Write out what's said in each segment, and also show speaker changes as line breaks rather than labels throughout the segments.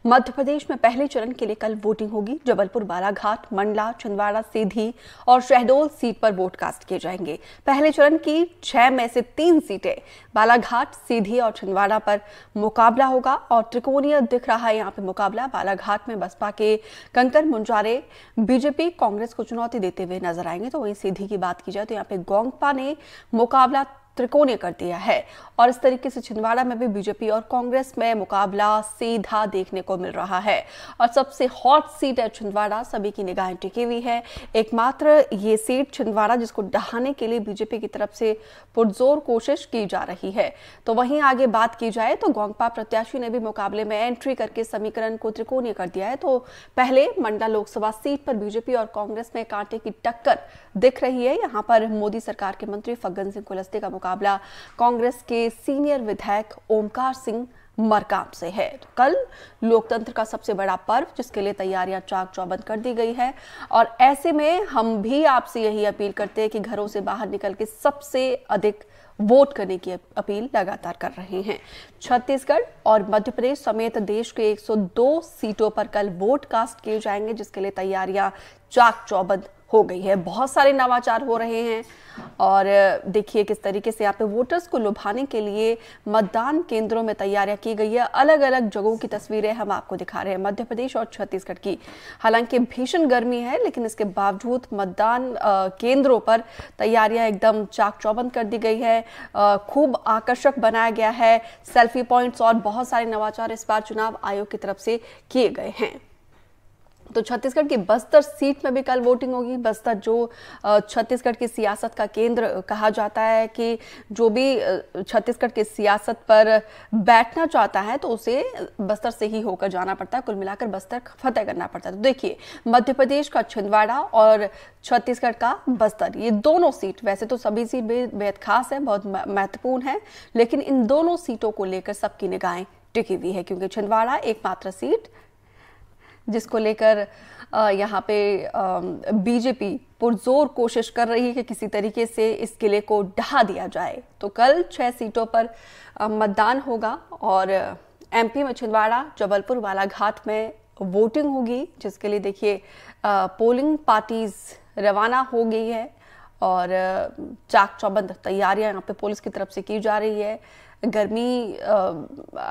मध्य प्रदेश में पहले चरण के लिए कल वोटिंग होगी। जबलपुर, बालाघाट, मंडला, छिंदवाड़ा, सीधी और शहडोल सीट पर वोट कास्ट किए जाएंगे। पहले चरण की 6 में से 3 सीटें बालाघाट, सीधी और छिंदवाड़ा पर मुकाबला होगा और त्रिकोणीय दिख रहा है यहाँ पे मुकाबला। बालाघाट में बसपा के कंकर मुंजारे बीजेपी कांग्रेस को चुनौती देते हुए नजर आएंगे, तो वहीं सीधी की बात की जाए तो यहाँ पे गोंगपा ने मुकाबला त्रिकोणीय कर दिया है और इस तरीके से छिंदवाड़ा में भी बीजेपी और कांग्रेस में मुकाबला सीधा देखने को मिल रहा है और सबसे हॉट सीट है छिंदवाड़ा। सभी की निगाहें टिकी हुई है। एकमात्र ये सीट छिंदवाड़ा जिसको ढहाने के लिए बीजेपी की तरफ से पुरजोर कोशिश की जा रही है। तो वहीं आगे बात की जाए तो गोंगपा प्रत्याशी ने भी मुकाबले में एंट्री करके समीकरण को त्रिकोणीय कर दिया है। तो पहले मंडला लोकसभा सीट पर बीजेपी और कांग्रेस में कांटे की टक्कर दिख रही है। यहाँ पर मोदी सरकार के मंत्री फग्गन सिंह कुलस्ते का मुकाबला कांग्रेस के सीनियर विधायक ओमकार सिंह मरकाम से है। तो कल लोकतंत्र का सबसे बड़ा पर्व जिसके लिए तैयारियां चाक चौबंद कर दी गई है और ऐसे में हम भी आपसे यही अपील करते हैं कि घरों से बाहर निकल के सबसे अधिक वोट करने की अपील लगातार कर रहे हैं। छत्तीसगढ़ और मध्य प्रदेश समेत देश के 102 सीटों पर कल वोट कास्ट किए जाएंगे जिसके लिए तैयारियां चाक चौबंद हो गई है। बहुत सारे नवाचार हो रहे हैं और देखिए किस तरीके से यहाँ पे वोटर्स को लुभाने के लिए मतदान केंद्रों में तैयारियां की गई है। अलग अलग जगहों की तस्वीरें हम आपको दिखा रहे हैं मध्य प्रदेश और छत्तीसगढ़ की। हालांकि भीषण गर्मी है लेकिन इसके बावजूद मतदान केंद्रों पर तैयारियां एकदम चाक चौबंद कर दी गई है। खूब आकर्षक बनाया गया है। सेल्फी पॉइंट्स और बहुत सारे नवाचार इस बार चुनाव आयोग की तरफ से किए गए हैं। तो छत्तीसगढ़ की बस्तर सीट में भी कल वोटिंग होगी। बस्तर जो छत्तीसगढ़ की सियासत का केंद्र कहा जाता है कि जो भी छत्तीसगढ़ की सियासत पर बैठना चाहता है तो उसे बस्तर से ही होकर जाना पड़ता है। कुल मिलाकर बस्तर फतेह करना पड़ता है। तो देखिए मध्य प्रदेश का छिंदवाड़ा और छत्तीसगढ़ का बस्तर, ये दोनों सीट वैसे तो सभी सीट बेहद खास है, बहुत महत्वपूर्ण है, लेकिन इन दोनों सीटों को लेकर सबकी निगाहें टिकी हुई है क्योंकि छिंदवाड़ा एकमात्र सीट जिसको लेकर यहाँ पे बीजेपी पुरजोर कोशिश कर रही है कि किसी तरीके से इस किले को ढहा दिया जाए। तो कल 6 सीटों पर मतदान होगा और एमपी में छिंदवाड़ा, जबलपुर, बालाघाट में वोटिंग होगी जिसके लिए देखिए पोलिंग पार्टीज रवाना हो गई है और चाक चौबंद तैयारियां यहाँ पे पुलिस की तरफ से की जा रही है। गर्मी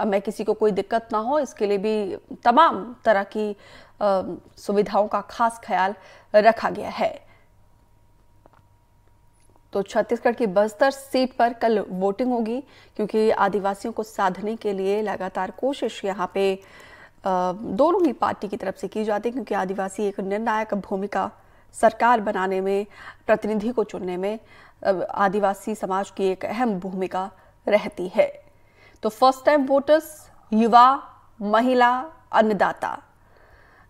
में किसी को कोई दिक्कत ना हो इसके लिए भी तमाम तरह की सुविधाओं का खास ख्याल रखा गया है। तो छत्तीसगढ़ की बस्तर सीट पर कल वोटिंग होगी क्योंकि आदिवासियों को साधने के लिए लगातार कोशिश यहाँ पे दोनों ही पार्टी की तरफ से की जाती है क्योंकि आदिवासी एक निर्णायक भूमिका सरकार बनाने में, प्रतिनिधि को चुनने में आदिवासी समाज की एक अहम भूमिका रहती है। तो फर्स्ट टाइम वोटर्स, युवा, महिला, अन्नदाता,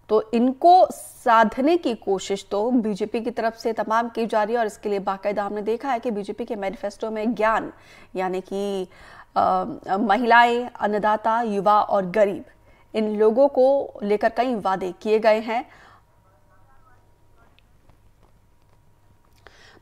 तो इनको साधने की कोशिश तो बीजेपी की तरफ से तमाम की जा रही है और इसके लिए बाकायदा हमने देखा है कि बीजेपी के मैनिफेस्टो में ज्ञान यानी कि महिलाएं, अन्नदाता, युवा और गरीब, इन लोगों को लेकर कई वादे किए गए हैं।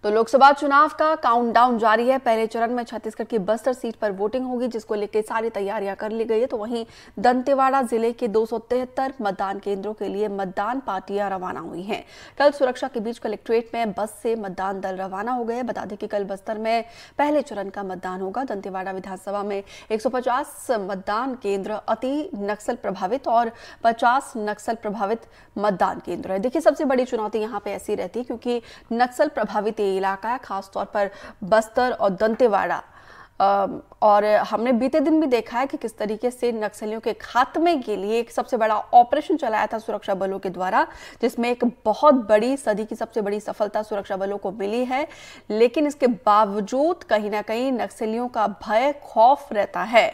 तो लोकसभा चुनाव का काउंटडाउन जारी है। पहले चरण में छत्तीसगढ़ की बस्तर सीट पर वोटिंग होगी जिसको लेकर सारी तैयारियां कर ली गई है। तो वहीं दंतेवाड़ा जिले के 273 मतदान केंद्रों के लिए मतदान पार्टियां रवाना हुई हैं। कल सुरक्षा के बीच कलेक्ट्रेट में बस से मतदान दल रवाना हो गए। बता दें कि कल बस्तर में पहले चरण का मतदान होगा। दंतेवाड़ा विधानसभा में 150 मतदान केंद्र अति नक्सल प्रभावित और 50 नक्सल प्रभावित मतदान केंद्र है। देखिए सबसे बड़ी चुनौती यहाँ पे ऐसी रहती है क्योंकि नक्सल प्रभावित इलाका है, खासतौर पर बस्तर और दंतेवाड़ा। और हमने बीते दिन भी देखा है कि किस तरीके से नक्सलियों के खात्मे के लिए एक सबसे बड़ा ऑपरेशन चलाया था सुरक्षा बलों के द्वारा, जिसमें एक बहुत बड़ी, सदी की सबसे बड़ी सफलता सुरक्षा बलों को मिली है। लेकिन इसके बावजूद कहीं ना कहीं नक्सलियों का भय, खौफ रहता है।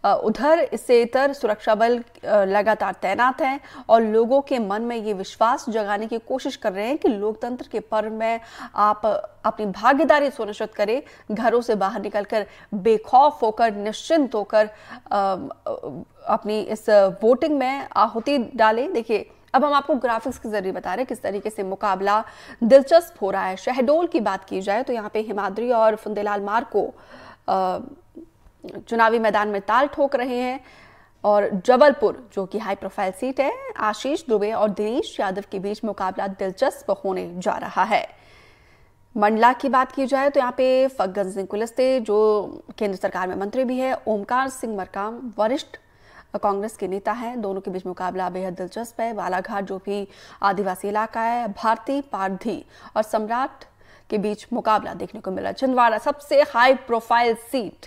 उधर इससे इतर सुरक्षा बल लगातार तैनात हैं और लोगों के मन में ये विश्वास जगाने की कोशिश कर रहे हैं कि लोकतंत्र के पर्व में आप अपनी भागीदारी सुनिश्चित करें, घरों से बाहर निकलकर बेखौफ होकर, निश्चिंत होकर अपनी इस वोटिंग में आहुति डालें। देखिए अब हम आपको ग्राफिक्स के जरिए बता रहे हैं किस तरीके से मुकाबला दिलचस्प हो रहा है। शहडोल की बात की जाए तो यहाँ पे हिमाद्री और फुंदेलाल मार्को चुनावी मैदान में ताल ठोक रहे हैं और जबलपुर जो कि हाई प्रोफाइल सीट है, आशीष दुबे और दिनेश यादव के बीच मुकाबला दिलचस्प होने जा रहा है। मंडला की बात की जाए तो यहाँ पे फग्गन सिंह कुलस्ते जो केंद्र सरकार में मंत्री भी है, ओमकार सिंह मरकाम वरिष्ठ कांग्रेस के नेता हैं, दोनों के बीच मुकाबला बेहद दिलचस्प है। बालाघाट जो भी आदिवासी इलाका है, भारती पारधी और सम्राट के बीच मुकाबला देखने को मिला। छिंदवाड़ा सबसे हाई प्रोफाइल सीट,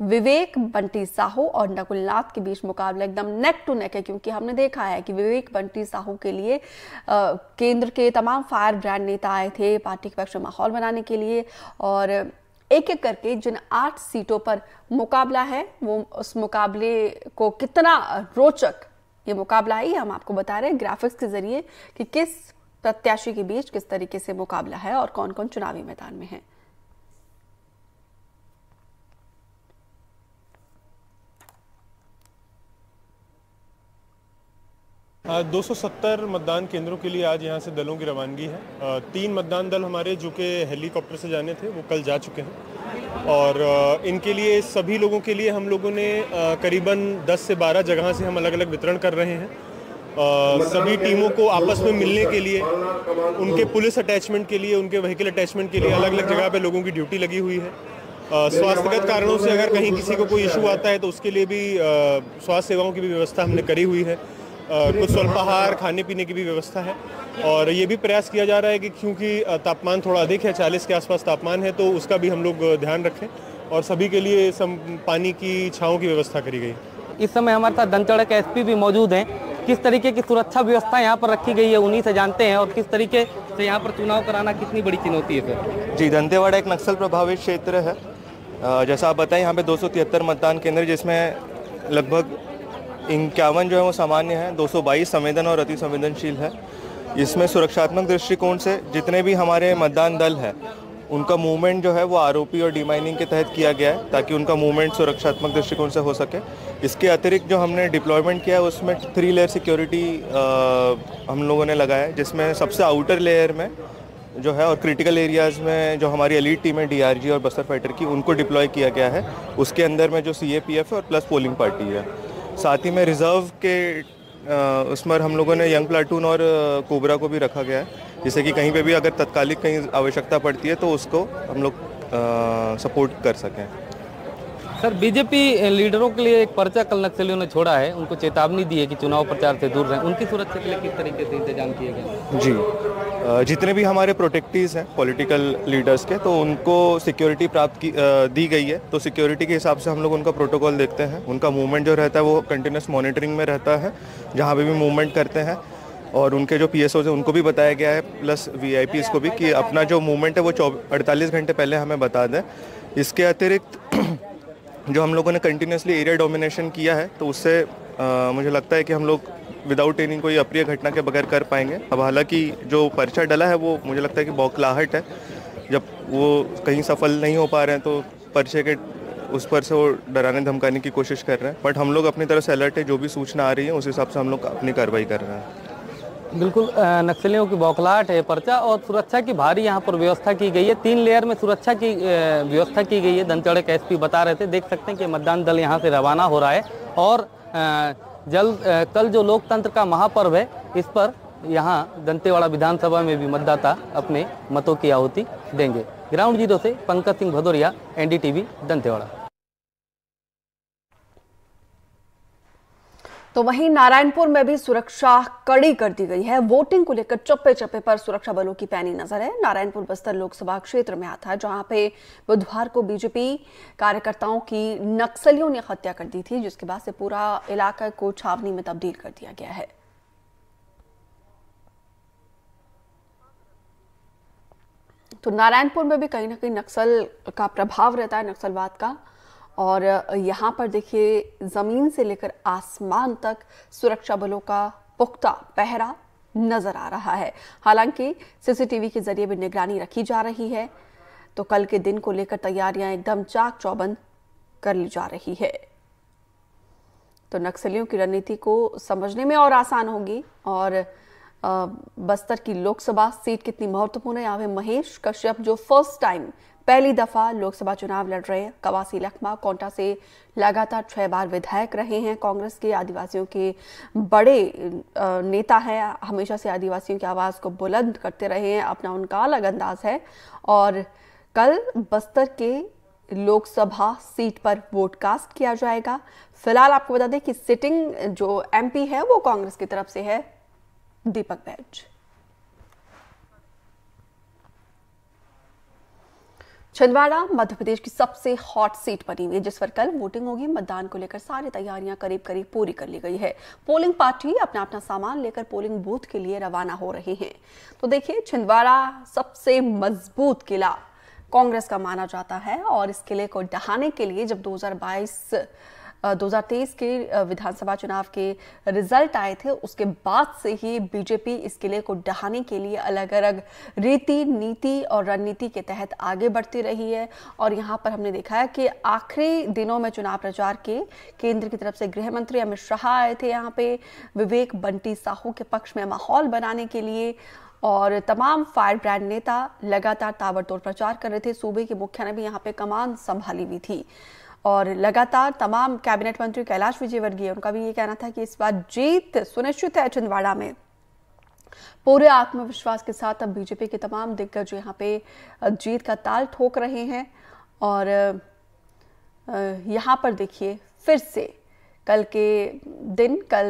विवेक बंटी साहू और नकुलनाथ के बीच मुकाबला एकदम नेक टू नेक है, क्योंकि हमने देखा है कि विवेक बंटी साहू के लिए केंद्र के तमाम फायर ब्रांड नेता आए थे पार्टी के पक्ष में माहौल बनाने के लिए, और एक एक करके जिन 8 सीटों पर मुकाबला है वो उस मुकाबले को कितना रोचक ये मुकाबला है, हम आपको बता रहे हैं ग्राफिक्स के जरिए कि किस प्रत्याशी के बीच किस तरीके से मुकाबला है और कौन कौन चुनावी मैदान में है।
आज 270 मतदान केंद्रों के लिए आज यहाँ से दलों की रवानगी है। 3 मतदान दल हमारे जो कि हेलीकॉप्टर से जाने थे वो कल जा चुके हैं, और इनके लिए सभी लोगों के लिए हम लोगों ने करीबन 10 से 12 जगह से हम अलग अलग वितरण कर रहे हैं। सभी टीमों को आपस में मिलने के लिए, उनके पुलिस अटैचमेंट के लिए, उनके व्हीकल अटैचमेंट के लिए अलग अलग जगह पे लोगों की ड्यूटी लगी हुई है। स्वास्थ्यगत कारणों से अगर कहीं किसी को कोई इशू आता है तो उसके लिए भी स्वास्थ्य सेवाओं की भी व्यवस्था हमने करी हुई है। कुछ स्वल्पाहार खाने पीने की भी व्यवस्था है, और ये भी प्रयास किया जा रहा है कि क्योंकि तापमान थोड़ा अधिक है, 40 के आसपास तापमान है, तो उसका भी हम लोग ध्यान रखें, और सभी के लिए पानी की छांव की व्यवस्था करी गई।
इस समय हमारे साथ दंतेवाड़ा के एसपी भी मौजूद हैं। किस तरीके की सुरक्षा व्यवस्था यहाँ पर रखी गई है उन्हीं से जानते हैं, और किस तरीके से यहाँ पर चुनाव कराना कितनी बड़ी चुनौती है सर?
जी, दंतेवाड़ा एक नक्सल प्रभावित क्षेत्र है। जैसा आप बताएं, यहाँ पे 273 मतदान केंद्र, जिसमें लगभग 51 जो है वो सामान्य है, 222 संवेदन और अति संवेदनशील है। इसमें सुरक्षात्मक दृष्टिकोण से जितने भी हमारे मतदान दल है उनका मूवमेंट जो है वो आरओपी और डीमाइनिंग के तहत किया गया है, ताकि उनका मूवमेंट सुरक्षात्मक दृष्टिकोण से हो सके। इसके अतिरिक्त जो हमने डिप्लॉयमेंट किया है उसमें 3 लेयर सिक्योरिटी हम लोगों ने लगाया है, जिसमें सबसे आउटर लेयर में जो है और क्रिटिकल एरियाज़ में जो हमारी एलीट टीम है डीआरजी और बस्तर फाइटर की, उनको डिप्लॉय किया गया है। उसके अंदर में जो सीएपीएफ है और प्लस पोलिंग पार्टी है। साथ ही में रिजर्व के उसमें हम लोगों ने यंग प्लाटून और कोबरा को भी रखा गया है, जिससे कि कहीं पे भी अगर तत्कालिक कहीं आवश्यकता पड़ती है तो उसको हम लोग सपोर्ट कर सकें।
सर, बीजेपी लीडरों के लिए एक पर्चा कल नक्सलियों ने छोड़ा है, उनको चेतावनी दी है कि चुनाव प्रचार से दूर रहें, उनकी सुरक्षा के लिए किस तरीके से इंतजाम किए गए?
जी, जितने भी हमारे प्रोटेक्टीज हैं पॉलिटिकल लीडर्स के, तो उनको सिक्योरिटी प्राप्त दी गई है। तो सिक्योरिटी के हिसाब से हम लोग उनका प्रोटोकॉल देखते हैं। उनका मूवमेंट जो रहता है वो कंटिन्यूस मॉनिटरिंग में रहता है, जहाँ पे भी मूवमेंट करते हैं। और उनके जो पीएसओ हैं उनको भी बताया गया है, प्लस वीआईपीज़ को भी, कि अपना जो मूवमेंट है वो 48 घंटे पहले हमें बता दें। इसके अतिरिक्त जो हम लोगों ने कंटिन्यूसली एरिया डोमिनेशन किया है, तो उससे मुझे लगता है कि हम लोग विदाउट एनी कोई अप्रिय घटना के बगैर कर पाएंगे। अब हालांकि जो पर्चा डला है वो मुझे लगता है कि बौखलाहट है, जब वो कहीं सफल नहीं हो पा रहे हैं तो पर्चे के उस पर से वो डराने धमकाने की कोशिश कर रहे हैं। बट हम लोग अपनी तरफ से अलर्ट है, जो भी सूचना आ रही है उस हिसाब से हम लोग अपनी कार्रवाई कर रहे हैं।
बिल्कुल, नक्सलियों की बौखलाहट है पर्चा, और सुरक्षा की भारी यहाँ पर व्यवस्था की गई है। 3 लेयर में सुरक्षा की व्यवस्था की गई है। दंतेवाड़ा के एसपी बता रहे थे, देख सकते हैं कि मतदान दल यहाँ से रवाना हो रहा है, और कल जो लोकतंत्र का महापर्व है, इस पर यहाँ दंतेवाड़ा विधानसभा में भी मतदाता अपने मतों की आहुति देंगे। ग्राउंड जीरो से पंकज सिंह भदौरिया, एनडीटीवी, दंतेवाड़ा।
तो वहीं नारायणपुर में भी सुरक्षा कड़ी कर दी गई है। वोटिंग को लेकर चप्पे चप्पे पर सुरक्षा बलों की पैनी नजर है। नारायणपुर बस्तर लोकसभा क्षेत्र में आता है, जहां पे बुधवार को बीजेपी कार्यकर्ताओं की नक्सलियों ने हत्या कर दी थी, जिसके बाद से पूरा इलाका को छावनी में तब्दील कर दिया गया है। तो नारायणपुर में भी कहीं ना कहीं नक्सल का प्रभाव रहता है, नक्सलवाद का। और यहाँ पर देखिए, जमीन से लेकर आसमान तक सुरक्षा बलों का पुख्ता पहरा नजर आ रहा है। हालांकि सीसीटीवी के जरिए भी निगरानी रखी जा रही है। तो कल के दिन को लेकर तैयारियां एकदम चाक चौबंद कर ली जा रही है। तो नक्सलियों की रणनीति को समझने में और आसान होगी, और बस्तर की लोकसभा सीट कितनी महत्वपूर्ण है। यहाँ पे महेश कश्यप जो फर्स्ट टाइम पहली दफा लोकसभा चुनाव लड़ रहे हैं। कवासी लखमा कोंटा से लगातार 6 बार विधायक रहे हैं। कांग्रेस के आदिवासियों के बड़े नेता हैं, हमेशा से आदिवासियों की आवाज को बुलंद करते रहे हैं, अपना उनका अलग अंदाज है। और कल बस्तर के लोकसभा सीट पर वोट कास्ट किया जाएगा। फिलहाल आपको बता दें कि सिटिंग जो एमपी है वो कांग्रेस की तरफ से है, दीपक बैज। छिंदवाड़ा मध्य प्रदेश की सबसे हॉट सीट बनी हुई है, जिस पर कल वोटिंग होगी। मतदान को लेकर सारी तैयारियां करीब करीब पूरी कर ली गई है। पोलिंग पार्टी अपना अपना सामान लेकर पोलिंग बूथ के लिए रवाना हो रहे हैं। तो देखिए, छिंदवाड़ा सबसे मजबूत किला कांग्रेस का माना जाता है और इस किले को ढहाने के लिए जब 2023 के विधानसभा चुनाव के रिजल्ट आए थे, उसके बाद से ही बीजेपी इस किले को ढहाने के लिए अलग अलग रीति, नीति और रणनीति के तहत आगे बढ़ती रही है। और यहाँ पर हमने देखा है कि आखिरी दिनों में चुनाव प्रचार के केंद्र की तरफ से गृह मंत्री अमित शाह आए थे यहाँ पे विवेक बंटी साहू के पक्ष में माहौल बनाने के लिए, और तमाम फायर ब्रांड नेता लगातार ताबड़तोड़ प्रचार कर रहे थे। सूबे के मुखिया ने भी यहाँ पे कमान संभाली हुई थी और लगातार तमाम कैबिनेट मंत्री कैलाश विजयवर्गीय, उनका भी ये कहना था कि इस बार जीत सुनिश्चित है छिंदवाड़ा में। पूरे आत्मविश्वास के साथ अब बीजेपी के तमाम दिग्गज यहाँ पे जीत का ताल ठोक रहे हैं। और यहाँ पर देखिए, फिर से कल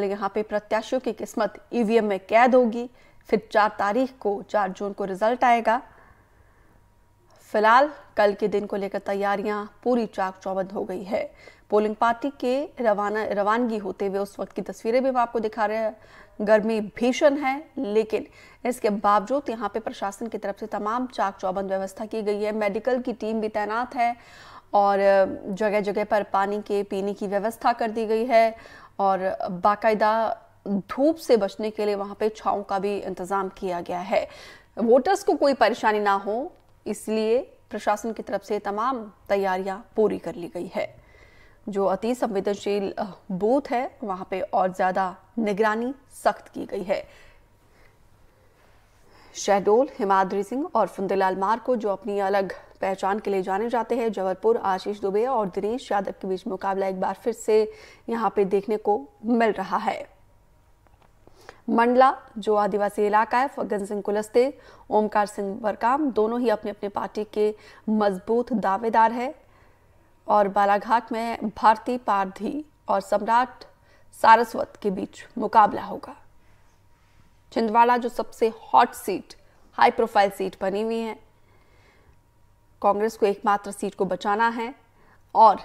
यहाँ पे प्रत्याशियों की किस्मत ईवीएम में कैद होगी। फिर 4 जून को रिजल्ट आएगा। फिलहाल कल के दिन को लेकर तैयारियां पूरी चाक चौबंद हो गई है। पोलिंग पार्टी के रवानगी होते हुए उस वक्त की तस्वीरें भी हम आपको दिखा रहे हैं। गर्मी भीषण है, लेकिन इसके बावजूद यहाँ पे प्रशासन की तरफ से तमाम चाक चौबंद व्यवस्था की गई है। मेडिकल की टीम भी तैनात है और जगह जगह पर पानी के पीने की व्यवस्था कर दी गई है और बाकायदा धूप से बचने के लिए वहां पे छांव का भी इंतजाम किया गया है। वोटर्स को कोई परेशानी ना हो, इसलिए प्रशासन की तरफ से तमाम तैयारियां पूरी कर ली गई है। जो अति संवेदनशील बूथ है वहां पे और ज्यादा निगरानी सख्त की गई है। शहडोल, हिमाद्री सिंह और फुंदेलाल मार को जो अपनी अलग पहचान के लिए जाने जाते हैं, जबलपुर आशीष दुबे और दिनेश यादव के बीच मुकाबला एक बार फिर से यहाँ पे देखने को मिल रहा है। मंडला जो आदिवासी इलाका है, फग्गन सिंह कुलस्ते, ओमकार सिंह वरकाम दोनों ही अपने अपने पार्टी के मजबूत दावेदार है। और बालाघाट में भारती पारधी और सम्राट सारस्वत के बीच मुकाबला होगा। छिंदवाड़ा जो सबसे hot seat, high profile seat बनी हुई है, कांग्रेस को एकमात्र सीट को बचाना है और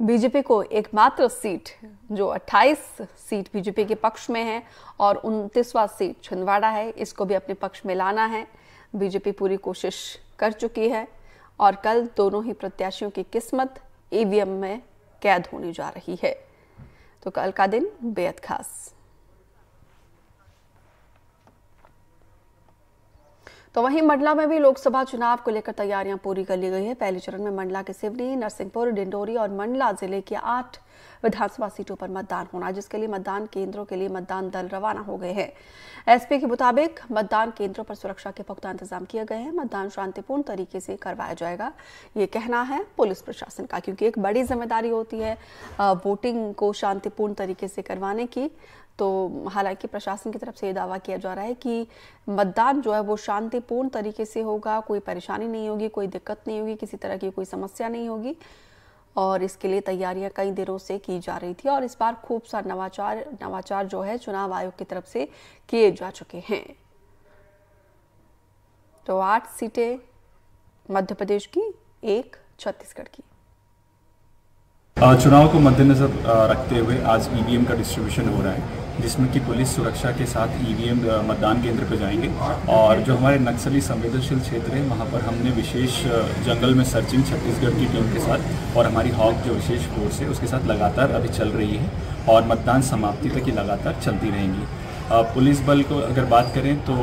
बीजेपी को एकमात्र सीट जो 28 सीट बीजेपी के पक्ष में है और 29वां सीट छिंदवाड़ा है, इसको भी अपने पक्ष में लाना है। बीजेपी पूरी कोशिश कर चुकी है और कल दोनों ही प्रत्याशियों की किस्मत ईवीएम में कैद होने जा रही है। तो कल का दिन बेहद खास। तो वहीं मंडला में भी लोकसभा चुनाव को लेकर तैयारियां पूरी कर ली गई है। पहले चरण में मंडला के सिवनी, नरसिंहपुर, डिंडोरी और मंडला जिले की 8 विधानसभा सीटों पर मतदान होना, जिसके लिए मतदान केंद्रों के लिए मतदान दल रवाना हो गए हैं। एसपी के मुताबिक मतदान केंद्रों पर सुरक्षा के पुख्ता इंतजाम किए गए हैं। मतदान शांतिपूर्ण तरीके से करवाया जाएगा, ये कहना है पुलिस प्रशासन का, क्योंकि एक बड़ी जिम्मेदारी होती है वोटिंग को शांतिपूर्ण तरीके से करवाने की। तो हालांकि प्रशासन की तरफ से ये दावा किया जा रहा है कि मतदान जो है वो शांतिपूर्ण तरीके से होगा, कोई परेशानी नहीं होगी, कोई दिक्कत नहीं होगी, किसी तरह की कोई समस्या नहीं होगी। और इसके लिए तैयारियां कई दिनों से की जा रही थी और इस बार खूब सारा नवाचार जो है चुनाव आयोग की तरफ से किए जा चुके हैं। तो 8 सीटें मध्य प्रदेश की, 1 छत्तीसगढ़ की।
चुनाव को मद्देनजर रखते हुए आज ईवीएम का डिस्ट्रीब्यूशन हो रहा है, जिसमें कि पुलिस सुरक्षा के साथ ईवीएम मतदान केंद्र पर जाएंगे और जो हमारे नक्सली संवेदनशील क्षेत्र है वहां पर हमने विशेष जंगल में सर्चिंग छत्तीसगढ़ की टीम के साथ और हमारी हॉक जो विशेष फोर्स है उसके साथ लगातार अभी चल रही है और मतदान समाप्ति तक ही लगातार चलती रहेंगी। पुलिस बल को अगर बात करें तो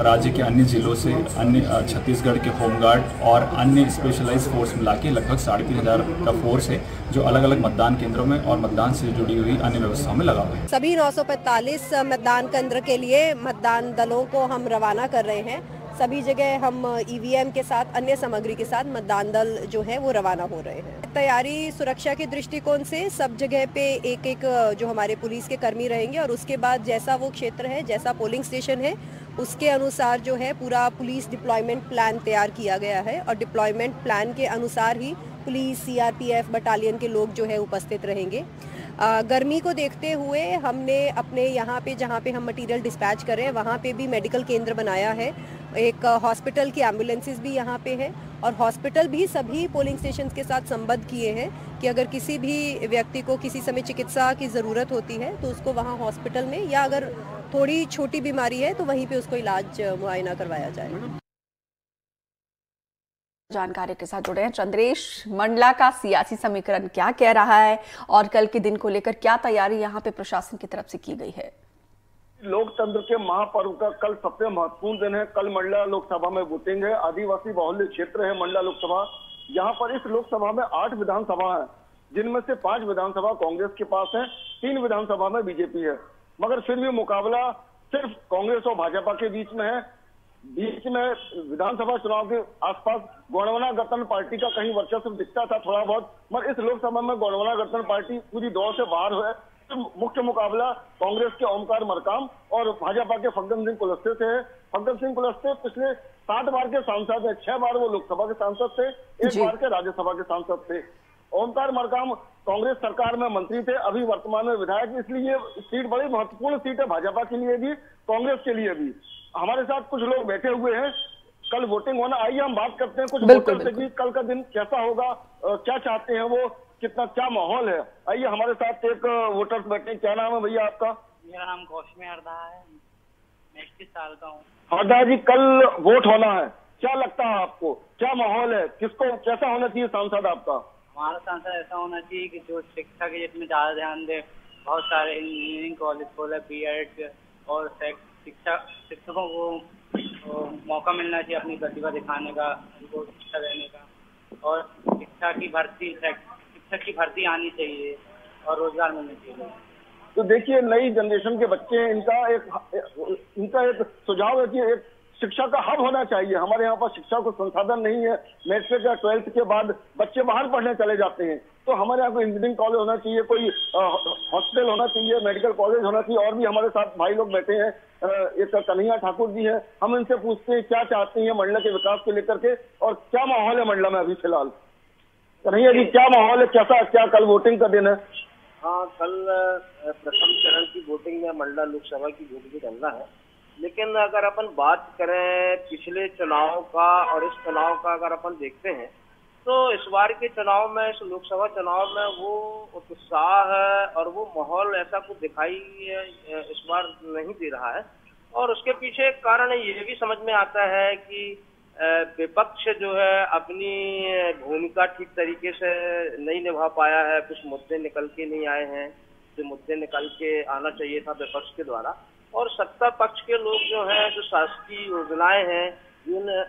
राज्य के अन्य ज़िलों से अन्य छत्तीसगढ़ के होमगार्ड और अन्य स्पेशलाइज फोर्स मिला के लगभग 3500 का फोर्स है जो अलग अलग मतदान केंद्रों में और मतदान से जुड़ी हुई अन्य व्यवस्थाओं में लगा हुआ है।
सभी 945 मतदान केंद्र के लिए मतदान दलों को हम रवाना कर रहे हैं। सभी जगह हम ईवीएम के साथ अन्य सामग्री के साथ मतदान दल जो है वो रवाना हो रहे हैं। तैयारी सुरक्षा के दृष्टिकोण से सब जगह पे एक एक जो हमारे पुलिस के कर्मी रहेंगे और उसके बाद जैसा वो क्षेत्र है, जैसा पोलिंग स्टेशन है, उसके अनुसार जो है पूरा पुलिस डिप्लॉयमेंट प्लान तैयार किया गया है और डिप्लॉयमेंट प्लान के अनुसार ही पुलिस, सीआरपीएफ बटालियन के लोग जो है उपस्थित रहेंगे। गर्मी को देखते हुए हमने अपने यहाँ पे जहाँ पे हम मटेरियल डिस्पैच कर रहे हैं वहाँ पे भी मेडिकल केंद्र बनाया है। एक हॉस्पिटल की एम्बुलेंसेस भी यहाँ पे है और हॉस्पिटल भी सभी पोलिंग स्टेशन के साथ संबद्ध किए हैं कि अगर किसी भी व्यक्ति को किसी समय चिकित्सा की ज़रूरत होती है तो उसको वहाँ हॉस्पिटल में, या अगर थोड़ी छोटी बीमारी है तो वहीं पे उसको इलाज मुआयना करवाया जाए।
जानकारी के साथ जुड़े हैं चंद्रेश। मंडला का सियासी समीकरण क्या कह रहा है और कल के दिन को लेकर क्या तैयारी यहाँ पे प्रशासन की तरफ से की गई है?
लोकतंत्र के महापर्व का कल सबसे महत्वपूर्ण दिन है। कल मंडला लोकसभा में वोटिंग है। आदिवासी बाहुल्य क्षेत्र है मंडला लोकसभा। यहाँ पर इस लोकसभा में 8 विधानसभा है, जिनमें से 5 विधानसभा कांग्रेस के पास है, 3 विधानसभा में बीजेपी है। मगर फिर भी मुकाबला सिर्फ कांग्रेस और भाजपा के बीच में है। बीच में विधानसभा चुनाव के आसपास गोंडवाना गठबंधन पार्टी का कहीं वर्चस्व दिखता था थोड़ा बहुत, मगर इस लोकसभा में गोंडवाना गठबंधन पार्टी पूरी दौर से बाहर है। तो मुख्य मुकाबला कांग्रेस के ओमकार मरकाम और भाजपा के फग्गन सिंह कुलस्ते से है। फग्गन सिंह कुलस्ते पिछले 7 बार के सांसद है, 6 बार वो लोकसभा के सांसद थे, 1 बार के राज्यसभा के सांसद थे। ओमकार मरकाम कांग्रेस सरकार में मंत्री थे, अभी वर्तमान में विधायक, इसलिए ये सीट बड़ी महत्वपूर्ण सीट है भाजपा के लिए भी, कांग्रेस के लिए भी। हमारे साथ कुछ लोग बैठे हुए हैं, कल वोटिंग होना, आइए हम बात करते हैं कुछ वोटर से कि कल का दिन कैसा होगा, क्या चाहते हैं वो, कितना क्या माहौल है। आइए हमारे साथ एक वोटर्स बैठे। क्या नाम है भैया आपका?
मेरा नाम गौतमी हरदा है, मैं 21 साल का हूँ।
हरदा जी, कल वोट होना है, क्या लगता है आपको, क्या माहौल है, किसको कैसा होना चाहिए सांसद आपका?
हमारा सांसद ऐसा होना चाहिए कि जो शिक्षा के जिसमें ज्यादा ध्यान दे। बहुत सारे इंजीनियरिंग कॉलेज खोले, बीएड, और शिक्षकों को मौका मिलना चाहिए अपनी प्रतिभा दिखाने का, उनको शिक्षा देने का, और शिक्षक की भर्ती आनी चाहिए और रोजगार मिलना चाहिए।
तो देखिए, नई जनरेशन के बच्चे हैं, इनका एक सुझाव है कि एक शिक्षा का हब होना चाहिए। हमारे यहाँ पर शिक्षा को संसाधन नहीं है। मैट्रिक या 12th के बाद बच्चे बाहर पढ़ने चले जाते हैं, तो हमारे यहाँ कोई इंजीनियरिंग कॉलेज होना चाहिए, कोई हॉस्पिटल होना चाहिए, मेडिकल कॉलेज होना चाहिए। और भी हमारे साथ भाई लोग बैठे हैं, एक कन्हैया ठाकुर जी हैं, हम इनसे पूछते हैं क्या चाहते हैं मंडला के विकास को लेकर के और क्या माहौल है मंडला में अभी फिलहाल। कन्हैया जी, क्या माहौल है, क्या कल वोटिंग का दिन है?
हाँ, कल प्रथम चरण की वोटिंग में मंडला लोकसभा की वोट भी डालना है। लेकिन अगर अपन बात करें पिछले चुनाव का और इस चुनाव का अगर अपन देखते हैं तो इस बार के चुनाव में, इस लोकसभा चुनाव में वो उत्साह है और वो माहौल ऐसा कुछ दिखाई इस बार नहीं दे रहा है। और उसके पीछे एक कारण ये भी समझ में आता है कि विपक्ष जो है अपनी भूमिका ठीक तरीके से नहीं निभा पाया है। कुछ मुद्दे निकल के नहीं आए हैं जो मुद्दे निकल के आना चाहिए था विपक्ष के द्वारा। और सत्ता पक्ष के लोग जो हैं, जो शासकीय योजनाएं हैं,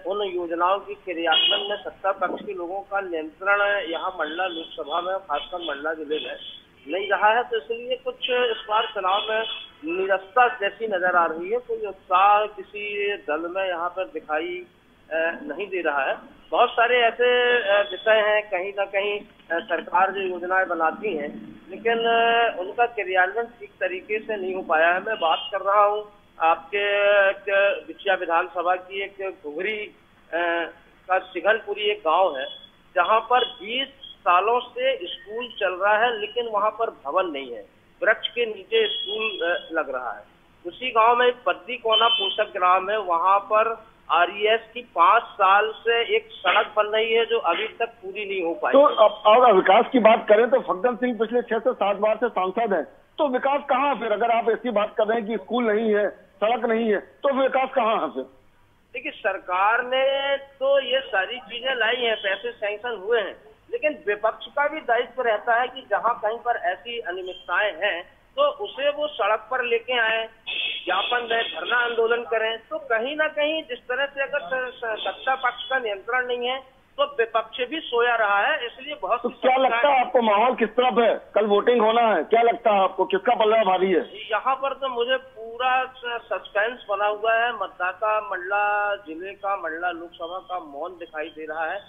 उन योजनाओं की क्रियान्वयन में सत्ता पक्ष के लोगों का नियंत्रण यहाँ मंडला लोकसभा में, खासकर मंडला जिले में नहीं रहा है। तो इसलिए कुछ इस बार चुनाव में निरस्ता जैसी नजर आ रही है। कोई उत्साह किसी दल में यहाँ पर दिखाई नहीं दे रहा है। बहुत सारे ऐसे विषय हैं, कहीं ना कहीं सरकार जो योजनाएं बनाती हैं लेकिन उनका क्रियान्वयन ठीक तरीके से नहीं हो पाया है। मैं बात कर रहा हूँ आपके बिछिया विधानसभा की एक घुघरी का सिघलपुरी एक गांव है, जहां पर 20 सालों से स्कूल चल रहा है लेकिन वहां पर भवन नहीं है, वृक्ष के नीचे स्कूल लग रहा है। उसी गांव में पद्दी कोना पोषक ग्राम है, वहां पर आरईएस की 5 साल से एक सड़क बन रही है जो अभी तक पूरी नहीं हो पाई।
तो अब अगर विकास की बात करें तो फग्गन सिंह पिछले 6 से 7 बार से सांसद हैं, तो विकास कहाँ फिर? अगर आप ऐसी बात कर रहे हैं कि स्कूल नहीं है, सड़क नहीं है, तो विकास कहाँ है फिर?
देखिए, सरकार ने तो ये सारी चीजें लाई हैं, पैसे सैंक्शन हुए हैं, लेकिन विपक्ष का भी दायित्व रहता है कि जहां कहीं पर ऐसी अनियमितताएं हैं तो उसे वो सड़क पर लेके आए, ज्ञापन दें, धरना आंदोलन करें, तो कहीं ना कहीं जिस तरह से अगर सत्ता पक्ष का नियंत्रण नहीं है तो विपक्ष भी सोया रहा है। इसलिए बहुत
तो क्या लगता है आपको माहौल किस तरफ है? कल वोटिंग होना है, क्या लगता है आपको किसका पल्ला भारी है?
यहाँ पर तो मुझे पूरा सस्पेंस बना हुआ है। मतदाता मंडला जिले का, मंडला लोकसभा का मौन दिखाई दे रहा है।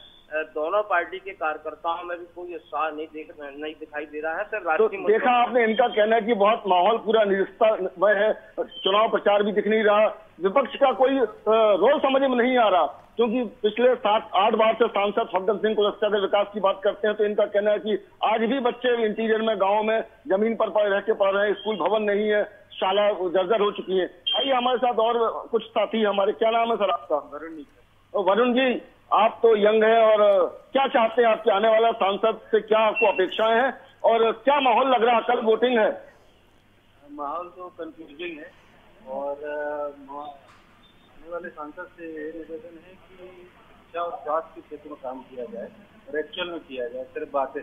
दोनों पार्टी के कार्यकर्ताओं में भी कोई उत्साह नहीं दिखाई दे रहा है। सर
तो देखा आपने, इनका कहना है कि बहुत माहौल पूरा निरस्ता है, चुनाव प्रचार भी दिख नहीं रहा, विपक्ष का कोई रोल समझ में नहीं आ रहा, क्योंकि पिछले 7-8 बार से सांसद फग्गन सिंह कुलस्ते के विकास की बात करते हैं तो इनका कहना है कि आज भी बच्चे इंटीरियर में, गाँव में जमीन पर रह के पढ़ रहे हैं, स्कूल भवन नहीं है, शाला जर्जर हो चुकी है। आइए हमारे साथ और कुछ साथी हमारे, क्या नाम है सर आपका? वरुण जी, आप तो यंग है और क्या चाहते हैं आपके आने वाला सांसद से, क्या आपको अपेक्षाएं हैं और क्या माहौल लग रहा है? कल वोटिंग है।
माहौल तो कंफ्यूजिंग है और आने वाले सांसद से ये निवेदन है कि शिक्षा और स्वास्थ्य के क्षेत्र में काम किया जाए और एक्चुअल में किया जाए, सिर्फ बातें।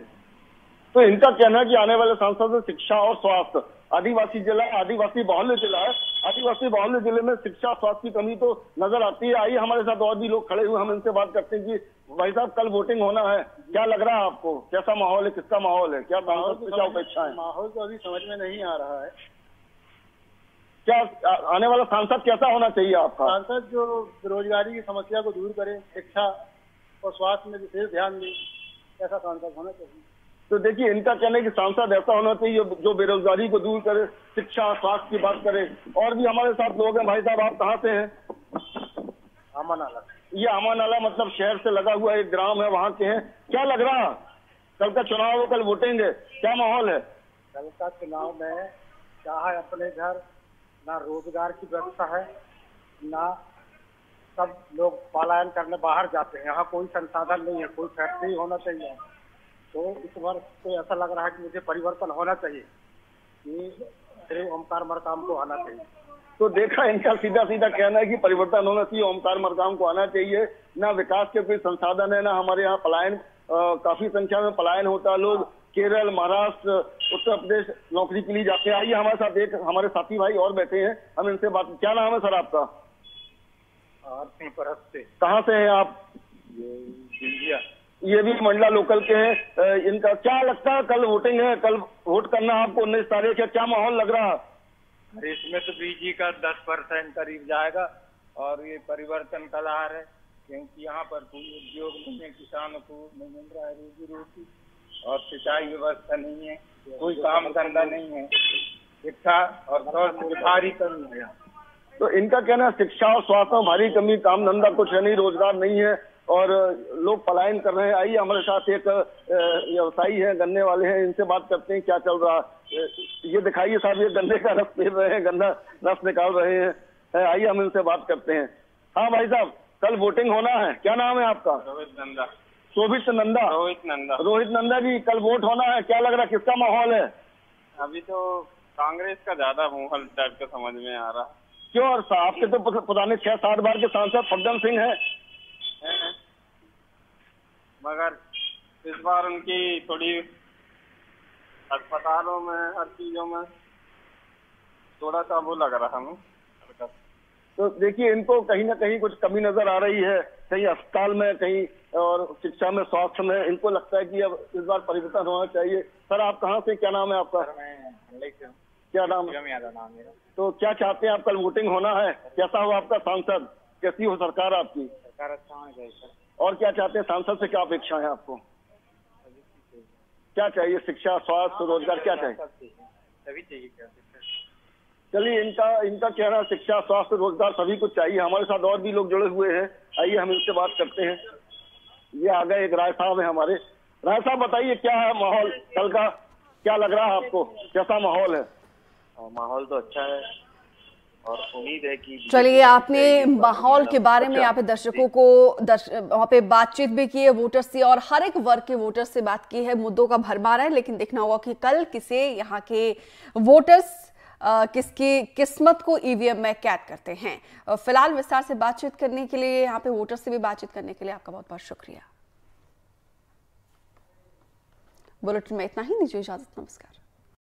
तो इनका कहना है कि आने वाले सांसद से शिक्षा और स्वास्थ्य, आदिवासी जिला, आदिवासी बाहुल्य जिला है, आदिवासी बाहुल्य जिले में शिक्षा स्वास्थ्य की कमी तो नजर आती है। आइए हमारे साथ और भी लोग खड़े हुए, हम इनसे बात करते हैं कि भाई साहब कल वोटिंग होना है, क्या लग रहा है आपको? कैसा माहौल है, किसका माहौल है, क्या सांसद से क्या अपेक्षा है?
माहौल तो अभी समझ में नहीं आ रहा है।
क्या आने वाला सांसद कैसा होना चाहिए आपका?
सांसद जो बेरोजगारी की समस्या को दूर करे, शिक्षा और स्वास्थ्य में विशेष ध्यान दे, ऐसा सांसद होना चाहिए।
तो देखिए इनका कहना है कि सांसद ऐसा होना चाहिए जो बेरोजगारी को दूर करे, शिक्षा स्वास्थ्य की बात करे। और भी हमारे साथ लोग हैं। भाई साहब आप कहाँ से हैं?
आमानाला।
ये आमानाला मतलब शहर से लगा हुआ एक ग्राम है, वहाँ के हैं। क्या लग रहा है कल का चुनाव, कल वोटिंग है, क्या माहौल है?
कल का चुनाव में चाहे अपने घर ना रोजगार की व्यवस्था है, ना सब लोग पलायन करने बाहर जाते हैं, यहाँ कोई संसाधन नहीं है, कोई फैक्ट्री होना चाहिए। तो इस बार तो ऐसा लग रहा है कि मुझे परिवर्तन होना चाहिए, कि श्री ओमकार मरकाम को आना चाहिए।
तो देखा इनका सीधा सीधा कहना है कि परिवर्तन होना चाहिए, ओमकार मरकाम को आना चाहिए। ना विकास के कोई संसाधन है, ना हमारे यहाँ पलायन, काफी संख्या में पलायन होता है, लोग केरल, महाराष्ट्र, उत्तर प्रदेश नौकरी के लिए जाते हैं। आइए हमारे साथ एक हमारे साथी भाई और बैठे हैं, हम इनसे बात। क्या नाम है सर आपका? कहाँ से हैं आप? ये भी मंडला लोकल के हैं। इनका क्या लगता है कल वोटिंग है, कल वोट करना आपको 19 तारीख है, क्या माहौल लग रहा है?
इसमें तो बीजी का 10% करीब जाएगा और ये परिवर्तन का लहर है, क्योंकि यहाँ पर कोई उद्योग नहीं है, किसानों को नहीं मिल रहा है रोजी रोटी, और सिंचाई व्यवस्था नहीं है, कोई काम धंधा नहीं है, शिक्षा और स्वास्थ्य में भारी कमी है।
तो इनका कहना है शिक्षा और स्वास्थ्य में भारी कमी, काम धंधा कुछ है नहीं, रोजगार नहीं है और लोग पलायन कर रहे हैं। आइए हमारे साथ एक व्यवसायी है, गन्ने वाले हैं, इनसे बात करते हैं क्या चल रहा है। ये दिखाइए साहब, ये गन्ने का रस पी रहे हैं, गन्ना रस निकाल रहे हैं। आइए हम इनसे बात करते हैं। हाँ भाई साहब, कल वोटिंग होना है, क्या नाम है आपका?
रोहित नंदा।
रोहित नंदा जी, कल वोट होना है, क्या लग रहा है किसका माहौल है?
अभी तो कांग्रेस का ज्यादा माहौल टाइप का समझ में आ रहा।
क्यों? और आपके तो पुराने 6-7 बार के सांसद फग्गन सिंह है,
मगर इस बार उनकी थोड़ी अस्पतालों में, हर चीजों में थोड़ा सा वो लग रहा हमें।
तो देखिए इनको कहीं ना कहीं कुछ कमी नजर आ रही है, कहीं अस्पताल में, कहीं और शिक्षा में, स्वास्थ्य में। इनको लगता है कि अब इस बार परिवर्तन होना चाहिए। सर आप कहाँ से, क्या नाम है आपका? क्या नाम है? तो क्या चाहते हैं आप? कल वोटिंग होना है, कैसा हो आपका सांसद, कैसी हो सरकार आपकी?
सरकार अच्छा होना चाहिए सर।
और क्या चाहते हैं सांसद से, क्या अपेक्षा है आपको? क्या चाहिए? शिक्षा, स्वास्थ्य, रोजगार, क्या चाहिए?
सभी चाहिए क्या?
चलिए इनका कहना शिक्षा, स्वास्थ्य, रोजगार सभी कुछ चाहिए। हमारे साथ और भी लोग जुड़े हुए हैं, आइए हम इनसे बात करते हैं। ये आ गए एक राय साहब है हमारे। राय साहब बताइए क्या है माहौल कल का, क्या लग रहा है आपको, कैसा माहौल है?
माहौल तो अच्छा है और उम्मीद है कि
चलिए, आपने माहौल के बारे में यहाँ पे दर्शकों को वहाँ पे बातचीत भी की है वोटर्स से, और हर एक वर्ग के वोटर्स से बात की है, मुद्दों का भरमार है। लेकिन देखना होगा कि कल किसे यहाँ के वोटर्स किसकी किस्मत को ईवीएम में कैद करते हैं। फिलहाल विस्तार से बातचीत करने के लिए, यहाँ पे वोटर्स से भी बातचीत करने के लिए आपका बहुत बहुत शुक्रिया। बुलेटिन में इतना ही, दीजिए इजाजत, नमस्कार।